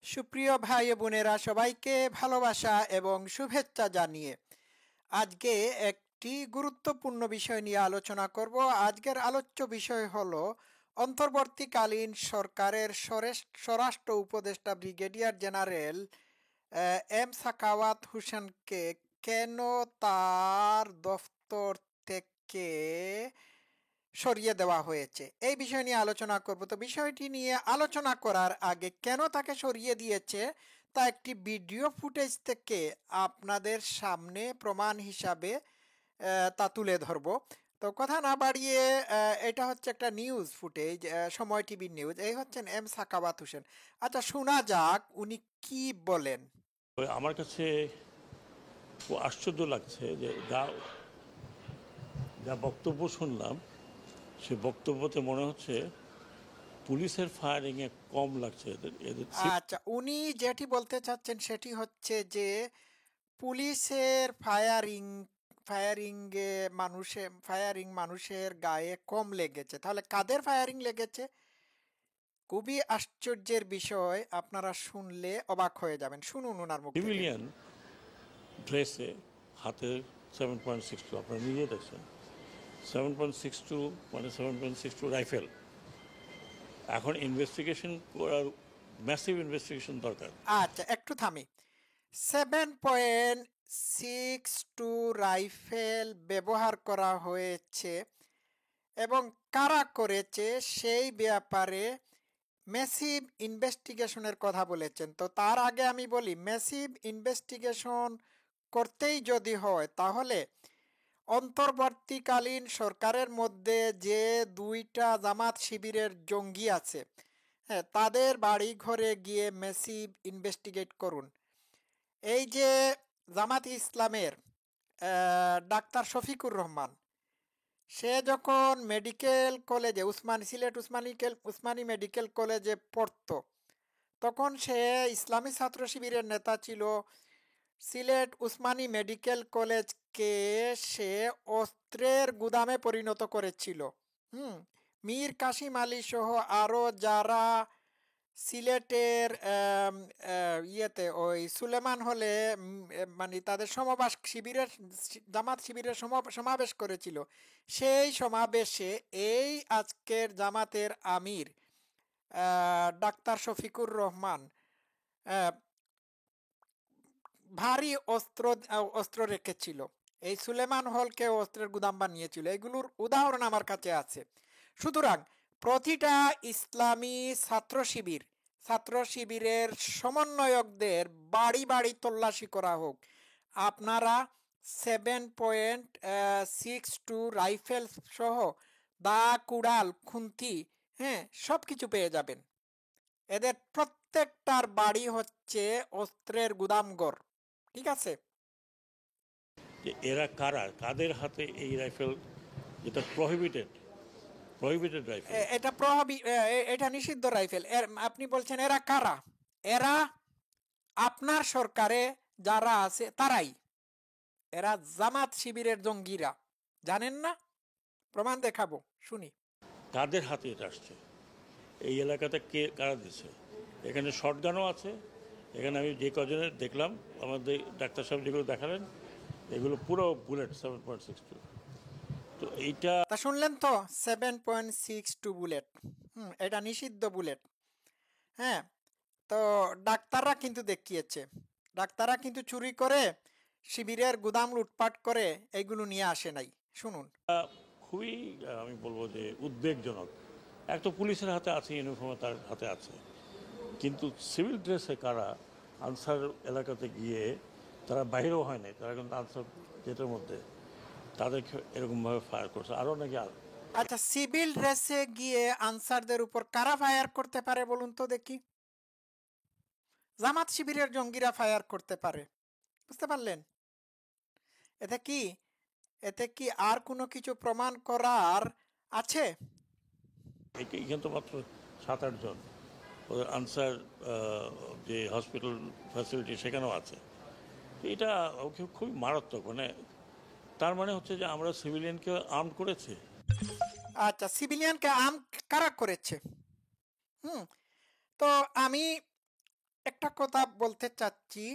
সুপ্রিয় ভাই ও বোনেরা, সবাইকে ভালোবাসা এবং শুভেচ্ছা জানিয়ে আজকে একটি গুরুত্বপূর্ণ বিষয় নিয়ে আলোচনা করব। আজকের আলোচ্য বিষয় হলো অন্তর্বর্তীকালীন সরকারের স্বরাষ্ট্র উপদেষ্টা ব্রিগেডিয়ার জেনারেল এম সাখাওয়াত হোসেনকে কেন তার দফতর থেকে সরিয়ে দেওয়া হয়েছে, এই বিষয় নিয়ে আলোচনা করব। তো বিষয়টি নিয়ে আলোচনা করার আগে কেন তাকে সরিয়ে দিয়েছে তা একটি ভিডিও ফুটেজ থেকে আপনাদের সামনে প্রমাণ হিসাবে তা তুলে ধরব। তো কথা না বাড়িয়ে এটা হচ্ছে একটা নিউজ ফুটেজ, সময় টিভির নিউজ। এই হচ্ছেন এম সাখাওয়াত হোসেন। আচ্ছা, শোনা যাক উনি কি বলেন। আমার কাছে খুব আশ্চর্য লাগছে যে যা যা বক্তব্য শুনলাম, সে বক্তব্যতে মনে হচ্ছে পুলিশের ফায়ারিংয়ে কম লাগছে এদের এদের আচ্ছা, উনি যেটি বলতে চাচ্ছেন সেটি হচ্ছে যে পুলিশের ফায়ারিং মানুষের গায়ে কম লেগেছে। তাহলে কাদের ফায়ারিং লেগেছে? খুবই আশ্চর্যের বিষয়, আপনারা শুনলে অবাক হয়ে যাবেন। শুনুন ওনার মুখ থেকে। সিভিলিয়ান ড্রেসে হাতে 7.62, আপনারা নিজে দেখছেন 7.62 মানে 7.62 রাইফেল। এখন ইনভেস্টিগেশন করার, ম্যাসিভ ইনভেস্টিগেশন দরকার। আচ্ছা, একটু থামি। 7.62 রাইফেল ব্যবহার করা হয়েছে এবং কারা করেছে সেই ব্যাপারে ম্যাসিভ ইনভেস্টিগেশনের কথা বলেছেন। তো তার আগে আমি বলি, ম্যাসিভ ইনভেস্টিগেশন করতেই যদি হয় তাহলে অন্তর্বর্তীকালীন সরকারের মধ্যে যে দুইটা জামাত শিবিরের জঙ্গি আছে, হ্যাঁ, তাদের বাড়ি ঘরে গিয়ে ম্যাসিভ ইনভেস্টিগেট করুন। এই যে জামাত ইসলামের ডাক্তার শফিকুর রহমান, সে যখন মেডিকেল কলেজে উসমানী মেডিকেল কলেজে পড়তো, তখন সে ইসলামী ছাত্র শিবিরের নেতা ছিল। সিলেট উসমানী মেডিকেল কলেজকে সে অস্ত্রের গুদামে পরিণত করেছিল। মীর কাসিম আলী সহ আরো যারা সিলেটের ইয়েতে ওই সুলেমান হলে মানে তাদের জামাত শিবিরের সমাবেশ করেছিল। সেই সমাবেশে এই আজকের জামাতের আমির ডাক্তার শফিকুর রহমান ভারী অস্ত্র রেখেছিল। এই সুলেমান হলকে অস্ত্রের গুদাম বানিয়েছিল। এগুলোর উদাহরণ আমার কাছে আছে। সুতরাং প্রতিটা ইসলামী ছাত্র শিবিরের সমন্বয়কদের বাড়ি বাড়ি তল্লাশি করা হোক। আপনারা 7.62 রাইফেল সহ দা, কুড়াল, খুন্তি, হ্যাঁ, সব কিছু পেয়ে যাবেন। এদের প্রত্যেকটার বাড়ি হচ্ছে অস্ত্রের গুদামঘর। ঠিক আছে? যে এরা কারা, কাদের হাতে এই রাইফেল, যেটা প্রহিবিটেড রাইফেল। এটা নিষিদ্ধ রাইফেল। আপনি বলছেন এরা কারা? এরা আপনার সরকারে যারা আছে তারাই। এরা জামাত শিবিরের জঙ্গিরা। জানেন না? প্রমাণ দেখাবো, শুনি। কাদের হাতে এটা আসছে, এই এলাকাতে কে কারা দিচ্ছে? এখানে শটগানও আছে। এখানে আমি যে কজনের দেখলাম, আমাদের ডাক্তার সাহেব যেগুলো দেখালেন, এগুলো পুরো বুলেট 7.62। তো এইটা তা শুনলেন তো, 7.62 বুলেট। এটা নিষিদ্ধ বুলেট। হ্যাঁ, তো ডাক্তাররা কিন্তু দেখিয়েছে। ডাক্তাররা কিন্তু চুরি করে শিবিরের গুদাম লুটপাট করে এইগুলো নিয়ে আসে নাই। শুনুন। খুবই, আমি বলবো যে উদ্বেগজনক। এক তো পুলিশের হাতে আছে, ইউনিফর্মে তার হাতে আছে, কিন্তু সিভিল ড্রেসে কারা আনসার এলাকাতে গিয়ে, তারা বাইরেও হয় নাই, তারা কিন্তু আনসার গেটের মধ্যে তাদেরকে এরকমভাবে ফায়ার করছে। আরও নাকি আচ্ছা, সিভিল ড্রেসে গিয়ে আনসারদের উপর কারা ফায়ার করতে পারে বলুন তো দেখি? জামাত শিবিরের জঙ্গিরা ফায়ার করতে পারে। বুঝতে পারলেন? এতে কি এতে কি আর কোনো কিছু প্রমাণ করার আছে? এখানে তো মাত্র 7-8 জন। ওদের আনসার যে হসপিটাল ফ্যাসিলিটি সেখানেও আছে। তো এটা খুবই মারাত্মক। মানে তার মানে হচ্ছে যে আমরা সিভিলিয়ানকে আর্ম করেছি। আচ্ছা, সিভিলিয়ানকে কারা করেছে? হুম তো আমি একটা কথা বলতে চাচ্ছি,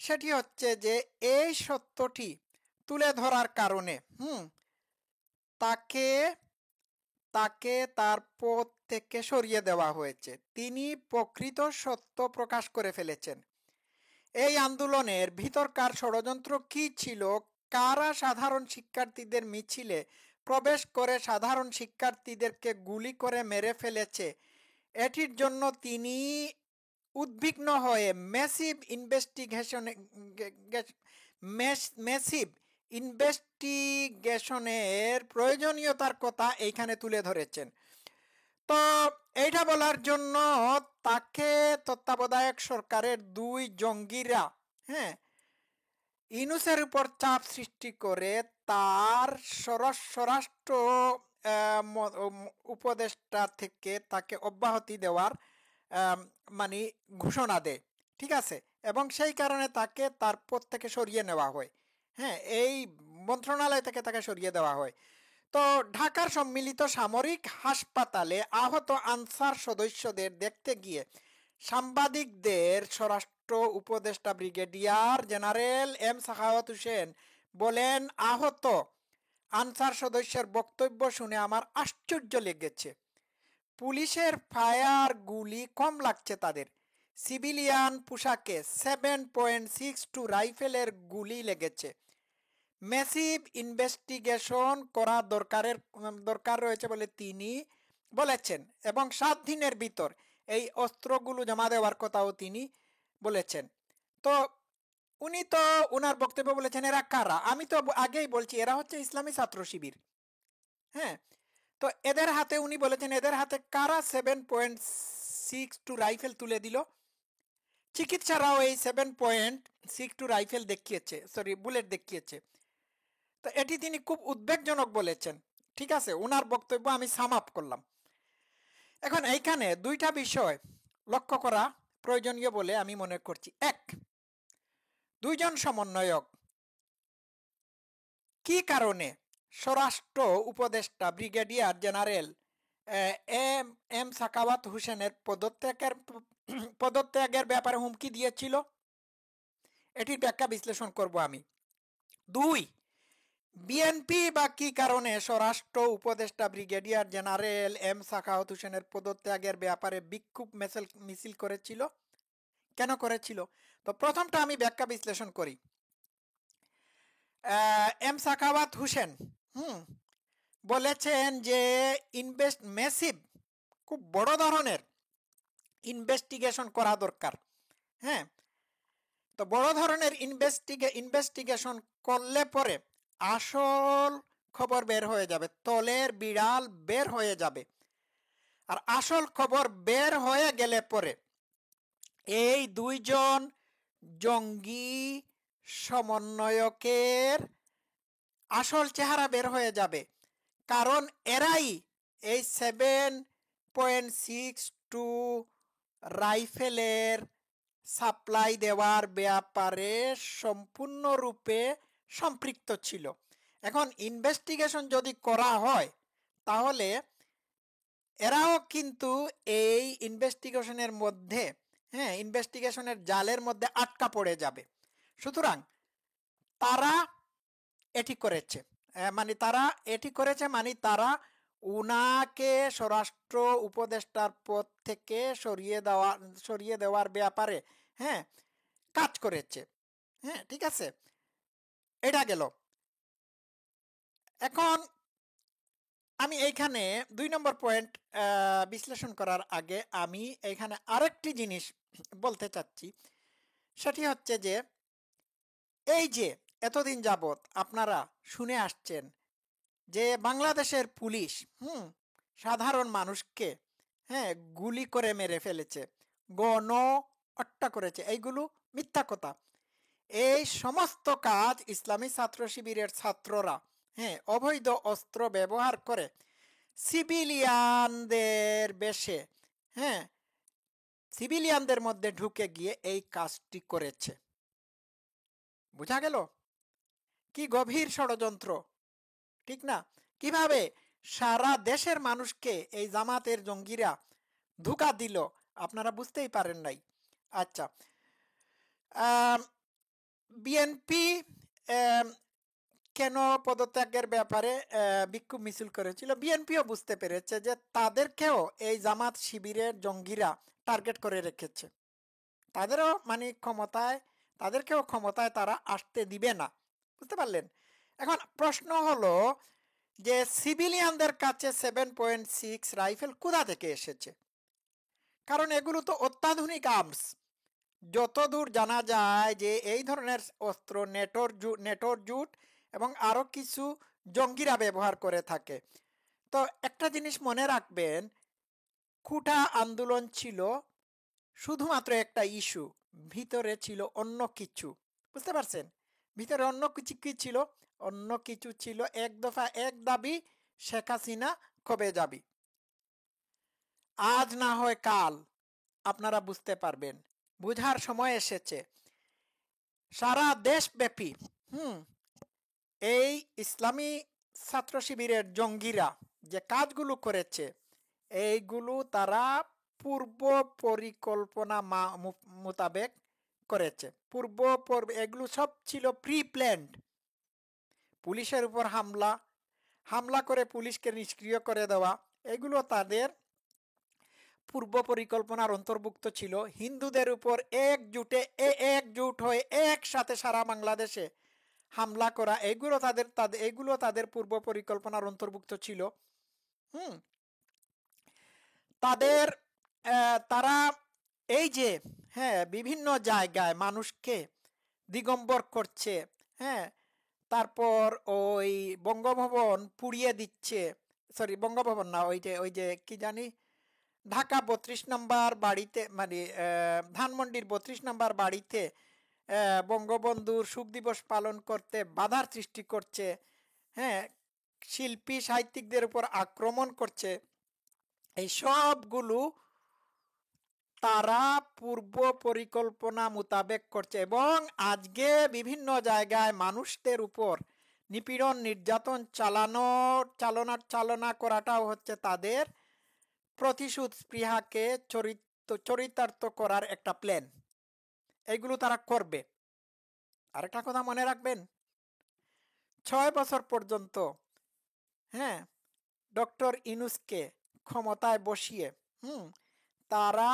সেটি হচ্ছে যে এই সত্যটি তুলে ধরার কারণে তাকে তাকে তার পদ থেকে সরিয়ে দেওয়া হয়েছে। তিনি প্রকৃত সত্য প্রকাশ করে ফেলেছেন। এই আন্দোলনের ভিতরকার ষড়যন্ত্র কি ছিল, কারা সাধারণ শিক্ষার্থীদের মিছিলে প্রবেশ করে সাধারণ শিক্ষার্থীদেরকে গুলি করে মেরে ফেলেছে, এটির জন্য তিনি উদ্বিগ্ন হয়ে ম্যাসিভ ইনভেস্টিগেশনের প্রয়োজনীয়তার কথা এইখানে তুলে ধরেছেন। তো এইটা বলার জন্য তাকে তত্ত্বাবধায়ক সরকারের দুই জঙ্গিরা ইউনূসের উপর চাপ সৃষ্টি করে তার স্বরাষ্ট্র উপদেষ্টা থেকে তাকে অব্যাহতি দেওয়ার মানে ঘোষণা দেয়, ঠিক আছে, এবং সেই কারণে তাকে তার পদ থেকে সরিয়ে নেওয়া হয়। এই মন্ত্রণালয় থেকে তাকে সরিয়ে দেওয়া হয়। তো ঢাকার সম্মিলিত সামরিক হাসপাতালে আহত আনসার সদস্যদের দেখতে গিয়ে সাংবাদিকদের স্বরাষ্ট্র উপদেষ্টা brigadier general M Sakhawat Hossain বলেন, আহত আনসার সদস্যের বক্তব্য শুনে আমার আশ্চর্য লেগেছে। পুলিশের ফায়ার গুলি কম লাগছে তাদের, সিভিলিয়ান পোশাকে 7.62 রাইফেলের গুলি লেগেছে। ম্যাসিভ ইনভেস্টিগেশন করা দরকার রয়েছে বলে তিনি বলেছেন, এবং 7 দিনের ভিতর এই অস্ত্রগুলো জমা দেওয়ার কথাও তিনি বলেছেন। তো উনি তো উনার বক্তব্য বলেছেন এরা কারা, আমি তো আগেই বলছি এরা হচ্ছে ইসলামী ছাত্র শিবির। তো এদের হাতে উনি বলেছেন এদের হাতে কারা 7.62 রাইফেল তুলে দিল। চিকিৎসারাও এই 7.62 রাইফেল দেখিয়েছে, সরি বুলেট দেখিয়েছে। তো এটি তিনি খুব উদ্বেগজনক বলেছেন, ঠিক আছে, উনার বক্তব্য আমি সাম আপ করলাম। এখন এইখানে দুইটা বিষয় লক্ষ্য করা প্রয়োজনীয় বলে আমি মনে করছি। এক, দুইজন সমন্বয়ক কি কারণে স্বরাষ্ট্র উপদেষ্টা ব্রিগেডিয়ার জেনারেল এম সাখাওয়াত হোসেনের পদত্যাগের ব্যাপারে হুমকি দিয়েছিল, এটির ব্যাখ্যা বিশ্লেষণ করব আমি। দুই, বিএনপি বা কি কারণে স্বরাষ্ট্র উপদেষ্টা ব্রিগেডিয়ার জেনারেল এম সাখাওয়াত হোসেনের পদত্যাগের ব্যাপারে বিক্ষোভ মিছিল করেছিল, কেন করেছিল। তো প্রথমটা আমি ব্যাখ্যা বিশ্লেষণ করি। এম সাখাওয়াত হোসেন বলেছেন যে ম্যাসিভ, খুব বড় ধরনের ইনভেস্টিগেশন করা দরকার। তো বড় ধরনের ইনভেস্টিগেশন করলে পরে আসল খবর বের হয়ে যাবে, তলের বিড়াল বের হয়ে যাবে। আর আসল খবর বের হয়ে গেলে পরে এই দুইজন জঙ্গি সমন্বয়কের আসল চেহারা বের হয়ে যাবে, কারণ এরাই এই 7.62 রাইফেলের সাপ্লাই দেওয়ার ব্যাপারে সম্পূর্ণরূপে সম্পৃক্ত ছিল। এখন ইনভেস্টিগেশন যদি করা হয় তাহলে এরাও কিন্তু এই ইনভেস্টিগেশনের মধ্যে ইনভেস্টিগেশনের জালের মধ্যে আটকা পড়ে যাবে। সুতরাং তারা এটি করেছে, তারা উনাকে স্বরাষ্ট্র উপদেষ্টার পদ থেকে সরিয়ে দেওয়ার ব্যাপারে কাজ করেছে। ঠিক আছে, এটা গেল। এখন আমি এইখানে 2 নম্বর পয়েন্ট বিশ্লেষণ করার আগে আমি এইখানে আরেকটি জিনিস বলতে চাচ্ছি, সেটি হচ্ছে যে এই যে এতদিন যাবত আপনারা শুনে আসছেন যে বাংলাদেশের পুলিশ সাধারণ মানুষকে গুলি করে মেরে ফেলেছে, গণ হত্যা করেছে, এইগুলো মিথ্যা কথা। এই সমস্ত কাজ ইসলামী ছাত্র শিবিরের ছাত্ররা অবৈধ অস্ত্র ব্যবহার করে সিভিলিয়ানদের বেশে সিভিলিয়ানদের মধ্যে ঢুকে গিয়ে এই কাজটি করেছে। বোঝা গেল কি গভীর ষড়যন্ত্র, ঠিক না? কিভাবে সারা দেশের মানুষকে এই জামাতের জঙ্গিরা ধোঁকা দিল আপনারা বুঝতেই পারেন নাই। আচ্ছা, বিএনপি কেন পদত্যাগের ব্যাপারে বিক্ষোভ মিছিল করেছিল? বিএনপিও বুঝতে পেরেছে যে তাদেরকেও এই জামাত শিবিরের জঙ্গিরা টার্গেট করে রেখেছে। তাদেরও মানে ক্ষমতায়, তাদেরকেও ক্ষমতায় তারা আসতে দিবে না। বুঝতে পারলেন? এখন প্রশ্ন হলো যে সিভিলিয়ানদের কাছে 7.6 রাইফেল কোথা থেকে এসেছে? কারণ এগুলো তো অত্যাধুনিক আর্মস। যতদূর জানা যায় যে এই ধরনের অস্ত্র নেটোর জুট এবং আরো কিছু জঙ্গিরা ব্যবহার করে থাকে। তো একটা জিনিস মনে রাখবেন, কুটা আন্দোলন ছিল শুধুমাত্র একটা ইস্যু, ভিতরে ছিল অন্য কিছু। বুঝতে পারছেন? ভিতরে অন্য কিছু কি ছিল? অন্য কিছু ছিল এক দফা এক দাবি, শেখ হাসিনা কবে যাবি। আজ না হয় কাল আপনারা বুঝতে পারবেন, বুঝার সময় এসেছে। সারা দেশব্যাপী এই ইসলামী ছাত্র শিবিরের জঙ্গিরা যে কাজগুলো করেছে, এইগুলো তারা পূর্ব পরিকল্পনা মোতাবেক করেছে। এগুলো সব ছিল প্রি প্ল্যান্ড। পুলিশের উপর হামলা করে পুলিশকে নিষ্ক্রিয় করে দেওয়া, এগুলো তাদের পূর্ব পরিকল্পনার অন্তর্ভুক্ত ছিল। হিন্দুদের উপর একজুট হয়ে একসাথে সারা বাংলাদেশে হামলা করা, এগুলো তাদের পূর্ব পরিকল্পনার অন্তর্ভুক্ত ছিল। হুম তাদের তারা এই যে বিভিন্ন জায়গায় মানুষকে দিগম্বর করছে, হ্যাঁ, তারপর ওই বঙ্গভবন পুড়িয়ে দিচ্ছে, সরি বঙ্গভবন না, ওই যে কি জানি, ঢাকা 32 নম্বর বাড়িতে, মানে ধানমন্ডির 32 নম্বর বাড়িতে বঙ্গবন্ধুর শোক দিবস পালন করতে বাধার সৃষ্টি করছে, হ্যাঁ, শিল্পী সাহিত্যিকদের উপর আক্রমণ করছে। এই সবগুলো তারা পূর্ব পরিকল্পনা মোতাবেক করছে এবং আজকে বিভিন্ন জায়গায় মানুষদের উপর নিপীড়ন নির্যাতন চালনা করাটাও হচ্ছে তাদের প্রতিশোধ স্পৃহাকে চরিতার্থ করার একটা প্ল্যান। এইগুলো তারা করবে। আরেকটা কথা মনে রাখবেন, 6 বছর পর্যন্ত ডক্টর ইউনূসকে ক্ষমতায় বসিয়ে তারা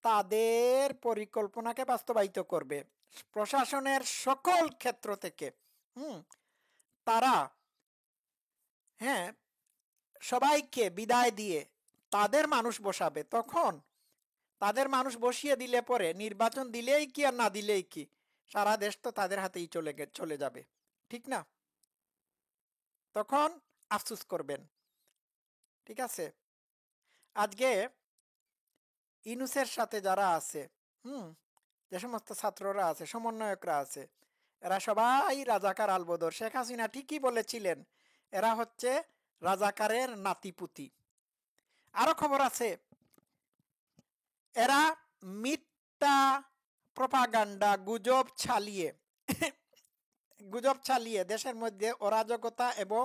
তাদের পরিকল্পনাকে বাস্তবায়িত করবে। প্রশাসনের সকল ক্ষেত্র থেকে তারা সবাইকে বিদায় দিয়ে তাদের মানুষ বসাবে। তখন তাদের মানুষ বসিয়ে দিলে পরে নির্বাচন দিলেই কি আর না দিলেই কি, সারা দেশ তো তাদের হাতেই চলে যাবে, ঠিক না? তখন আফসোস করবেন। ঠিক আছে, আজকে ইউনূসের সাথে যারা আছে, যে সমস্ত ছাত্ররা আছে, সমন্বয়করা আছে, এরা সবাই রাজাকার আলবদর। শেখ হাসিনা ঠিকই বলেছিলেন এরা হচ্ছে রাজাকারের নাতিপুতি। আরো খবর আছে, এরা মিথ্যা প্রপাগান্ডা গুজব ছালিয়ে দেশের মধ্যে অরাজকতা এবং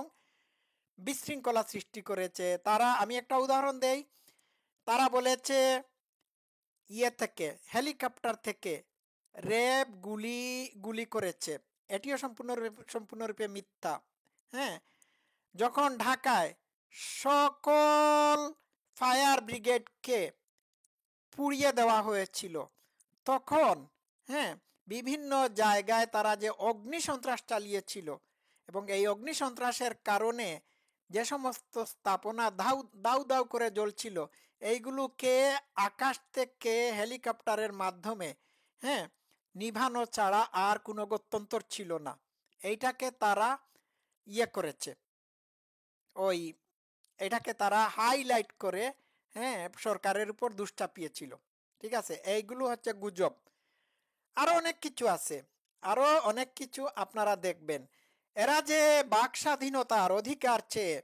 বিশৃঙ্খলা সৃষ্টি করেছে। আমি একটা উদাহরণ দেই, তারা বলেছে হেলিকপ্টার থেকে র্যাব গুলি করেছে। এটিও সম্পূর্ণরূপে মিথ্যা। যখন ঢাকায় সকল ফায়ার ব্রিগেডকে পুড়িয়ে দেওয়া হয়েছিল, তখন বিভিন্ন জায়গায় তারা যে অগ্নিসন্ত্রাস চালিয়েছিল এবং এই অগ্নিসন্ত্রাসের কারণে যে সমস্ত স্থাপনা দাউ দাউ করে জ্বলছিল, এইগুলোকে আকাশ থেকে হেলিকপ্টারের মাধ্যমে নিভানো ছাড়া আর কোনো গত্যন্তর ছিল না। এইটাকে তারা করেছে, এটাকে তারা হাইলাইট করে সরকারের উপর দোষ চাপিয়েছিল। ঠিক আছে, এইগুলো হচ্ছে গুজব। আরো অনেক কিছু আছে, আরো অনেক কিছু আপনারা দেখবেন। এরা যে বাক স্বাধীনতার অধিকার চেয়ে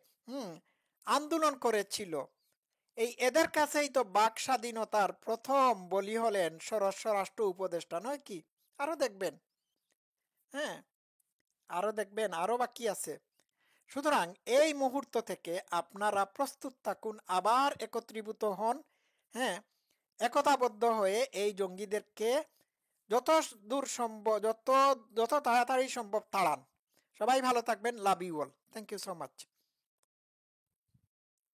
আন্দোলন করেছিল, এদের কাছেই তো বাক স্বাধীনতার প্রথম বলি হলেন স্বরাষ্ট্র উপদেষ্টা, নয় কি? আরো দেখবেন, আরো বাকি আছে। সুতরাং এই মুহূর্ত থেকে আপনারা প্রস্তুত থাকুন, আবার একত্রীভূত হন, একতাবদ্ধ হয়ে এই জঙ্গিদেরকে যত দূর সম্ভব, যত যত তাড়াতাড়ি সম্ভব তাড়ান। সবাই ভালো থাকবেন। Love you all. Thank you so much.